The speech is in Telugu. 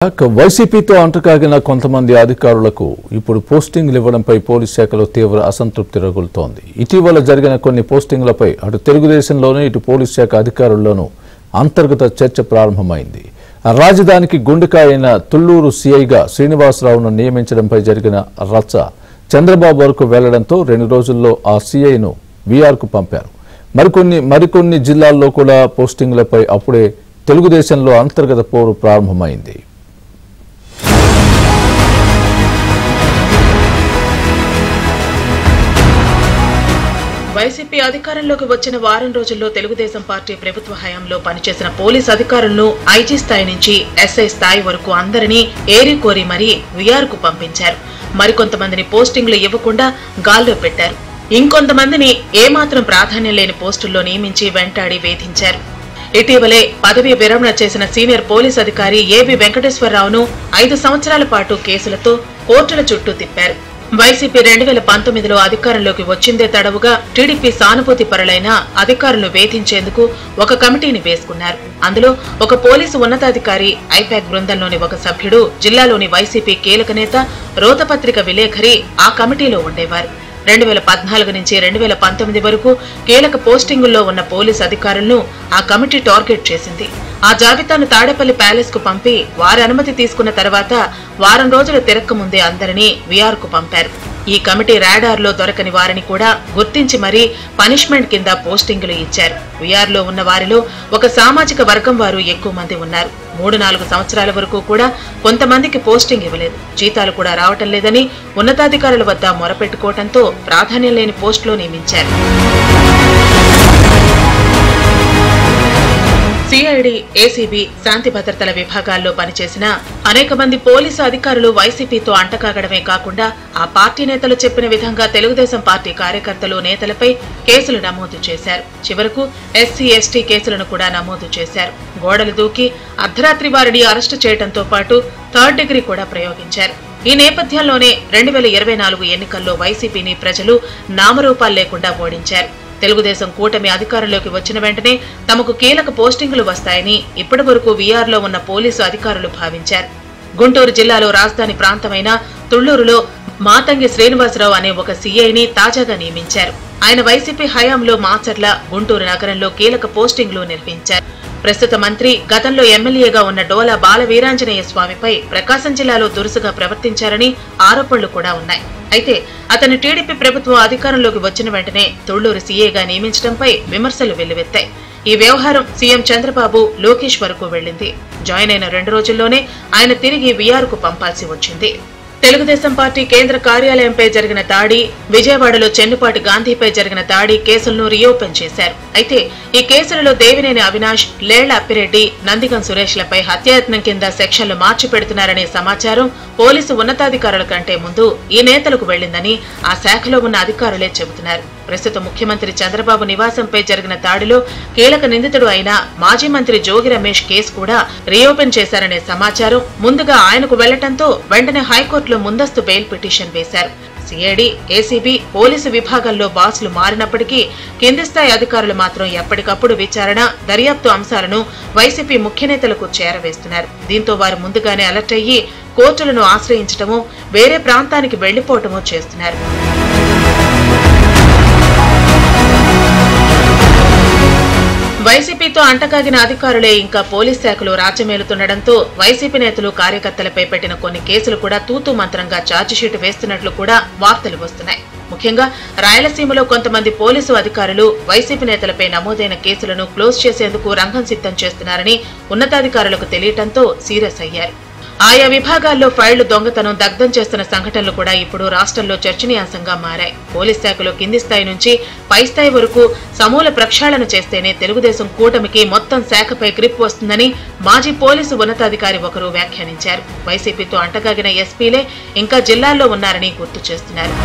వైసీపీతో అంటకాగిన కొంతమంది అధికారులకు ఇప్పుడు పోస్టింగ్లు ఇవ్వడంపై పోలీస్ శాఖలో తీవ్ర అసంతృప్తి రగులుతోంది. ఇటీవల జరిగిన కొన్ని పోస్టింగ్లపై అటు తెలుగుదేశంలోనూ ఇటు పోలీస్ శాఖ అధికారుల్లోనూ అంతర్గత చర్చ ప్రారంభమైంది. రాజధానికి గుండెకాయ అయిన తుళ్లూరు సీఐగా శ్రీనివాసరావును నియమించడంపై జరిగిన రచ్చ చంద్రబాబు వరకు వెళ్లడంతో 2 రోజుల్లో ఆ సీఐను వీఆర్కు పంపారు. మరికొన్ని జిల్లాల్లో కూడా పోస్టింగ్లపై అప్పుడే తెలుగుదేశంలో అంతర్గత పోరు ప్రారంభమైంది. వైసీపీ అధికారంలోకి వచ్చిన వారం రోజుల్లో తెలుగుదేశం పార్టీ ప్రభుత్వ హయాంలో పనిచేసిన పోలీస్ అధికారులను ఐజీ స్థాయి నుంచి ఎస్ఐ స్థాయి వరకు అందరినీ ఏరికోరి మరీ వీఆర్కు పంపించారు. మరికొంతమందిని పోస్టింగ్లు ఇవ్వకుండా గాల్లో పెట్టారు. ఇంకొంతమందిని ఏమాత్రం ప్రాధాన్యం లేని పోస్టుల్లో నియమించి వెంటాడి వేధించారు. ఇటీవలే పదవీ విరమణ చేసిన సీనియర్ పోలీస్ అధికారి ఏబి వెంకటేశ్వరరావును 5 సంవత్సరాల పాటు కేసులతో కోర్టుల చుట్టూ తిప్పారు. వైసీపీ 2019లో అధికారంలోకి వచ్చిందే తడవుగా టీడీపీ సానుభూతి పరులైన అధికారులను వేధించేందుకు ఒక కమిటీని వేసుకున్నారు. అందులో ఒక పోలీసు ఉన్నతాధికారి, ఐపాక్ బృందంలోని ఒక సభ్యుడు, జిల్లాలోని వైసీపీ కీలక నేత, రోతపత్రిక విలేఖరి ఆ కమిటీలో ఉండేవారు. 2014 నుంచి 2019 వరకు కీలక పోస్టింగుల్లో ఉన్న పోలీస్ అధికారులను ఆ కమిటీ టార్గెట్ చేసింది. ఆ జాబితాను తాడేపల్లి ప్యాలెస్ కు పంపి వారి అనుమతి తీసుకున్న తర్వాత వారం రోజులు తిరక్కముందే అందరినీ వీఆర్కు పంపారు. ఈ కమిటీ రాడార్లో దొరకని వారిని కూడా గుర్తించి మరీ పనిష్మెంట్ కింద పోస్టింగులు ఇచ్చారు. వీఆర్లో ఉన్న వారిలో ఒక సామాజిక వర్గం వారు ఎక్కువ మంది ఉన్నారు. 3-4 సంవత్సరాల వరకు కూడా కొంతమందికి పోస్టింగ్ ఇవ్వలేదు. జీతాలు కూడా రావటం లేదని ఉన్నతాధికారుల వద్ద మొరపెట్టుకోవడంతో ప్రాధాన్యం లేని పోస్టులో నియమించారు. సిఐడి, ఏసీబీ, శాంతి భద్రతల విభాగాల్లో పనిచేసిన అనేక మంది పోలీసు అధికారులు వైసీపీతో అంటకాగడమే కాకుండా ఆ పార్టీ నేతలు చెప్పిన విధంగా తెలుగుదేశం పార్టీ కార్యకర్తలు, నేతలపై కేసులు నమోదు చేశారు. చివరకు ఎస్సీ, ఎస్టీ కేసులను కూడా నమోదు చేశారు. గోడలు దూకి అర్ధరాత్రి వారిని అరెస్టు చేయడంతో పాటు 3rd డిగ్రీ కూడా ప్రయోగించారు. ఈ నేపథ్యంలోనే 2024 ఎన్నికల్లో వైసీపీని ప్రజలు నామరూపాలు లేకుండా ఓడించారు. తెలుగుదేశం కూటమి అధికారంలోకి వచ్చిన వెంటనే తమకు కీలక పోస్టింగులు వస్తాయని ఇప్పటి వరకు వీఆర్లో ఉన్న పోలీసు అధికారులు భావించారు. గుంటూరు జిల్లాలో రాజధాని ప్రాంతమైన తుళ్లూరులో మాతంగి శ్రీనివాసరావు అనే ఒక సీఐని తాజాగా నియమించారు. ఆయన వైసీపీ హయాంలో మాచర్ల, గుంటూరు నగరంలో కీలక పోస్టింగులు నిర్వహించారు. ప్రస్తుత మంత్రి, గతంలో ఎమ్మెల్యేగా ఉన్న డోలా బాలవీరాంజనేయ స్వామిపై ప్రకాశం జిల్లాలో దురుసుగా ప్రవర్తించారని ఆరోపణలు కూడా ఉన్నాయి. అయితే అతను టీడీపీ ప్రభుత్వం అధికారంలోకి వచ్చిన వెంటనే తుళ్లూరు సీఏగా నియమించడంపై విమర్శలు వెల్లువెత్తాయి. ఈ వ్యవహారం సీఎం చంద్రబాబు, లోకేష్ వరకు వెళ్లింది. జాయిన్ అయిన 2 రోజుల్లోనే ఆయన తిరిగి వీఆర్కు పంపాల్సి వచ్చింది. తెలుగుదేశం పార్టీ కేంద్ర కార్యాలయంపై జరిగిన దాడి, విజయవాడలో చెన్నుపాటి గాంధీపై జరిగిన దాడి కేసులను రీఓపెన్ చేశారు. అయితే ఈ కేసులలో దేవినేని అవినాష్, లేళ్ల అప్పిరెడ్డి, నందిగం సురేష్లపై హత్యాయత్నం కింద సెక్షన్లు మార్చి పెడుతున్నారనే సమాచారం పోలీసు ఉన్నతాధికారుల కంటే ముందు ఈ నేతలకు వెళ్లిందని ఆ శాఖలో ఉన్న అధికారులే చెబుతున్నారు. ప్రస్తుత ముఖ్యమంత్రి చంద్రబాబు నివాసంపై జరిగిన దాడిలో కీలక నిందితుడు అయిన మాజీ మంత్రి జోగి రమేష్ కేసు కూడా రీఓపెన్ చేశారనే సమాచారం ముందుగా ఆయనకు వెళ్లటంతో వెంటనే హైకోర్టులో ముందస్తు బెయిల్ పిటిషన్ వేశారు. సిఐడి, ఏసీబీ, పోలీసు విభాగాల్లో బాసులు మారినప్పటికీ కింది స్థాయి అధికారులు మాత్రం ఎప్పటికప్పుడు విచారణ, దర్యాప్తు అంశాలను వైసీపీ ముఖ్య నేతలకు చేరవేస్తున్నారు. దీంతో వారు ముందుగానే అలర్ట్ అయ్యి కోర్టులను ఆశ్రయించటమో, వేరే ప్రాంతానికి వెళ్లిపోవటమో చేస్తున్నారు. వైసీపీతో అంటకాగిన అధికారులే ఇంకా పోలీస్ శాఖలో రాజ్యమేలుతుండటంతో వైసీపీ నేతలు, కార్యకర్తలపై పెట్టిన కొన్ని కేసులు కూడా తూతూ మంత్రంగా ఛార్జిషీటు వేస్తున్నట్లు కూడా వార్తలు వస్తున్నాయి. ముఖ్యంగా రాయలసీమలో కొంతమంది పోలీసు అధికారులు వైసీపీ నేతలపై నమోదైన కేసులను క్లోజ్ చేసేందుకు రంగం సిద్ధం చేస్తున్నారని ఉన్నతాధికారులకు తెలియటంతో సీరియస్ అయ్యారు. ఆయా విభాగాల్లో ఫైళ్లు దొంగతనం, దగ్ధం చేస్తున్న సంఘటనలు కూడా ఇప్పుడు రాష్ట్రంలో చర్చనీయాంశంగా మారాయి. పోలీస్ శాఖలో కింది స్థాయి నుంచి పై స్థాయి వరకు సమూల ప్రక్షాళన చేస్తేనే తెలుగుదేశం కూటమికి మొత్తం శాఖపై గ్రిప్ వస్తుందని మాజీ పోలీసు ఉన్నతాధికారి ఒకరు వ్యాఖ్యానించారు. వైసీపీతో అంటగాగిన ఎస్పీలే ఇంకా జిల్లాల్లో ఉన్నారని గుర్తు చేస్తున్నారు.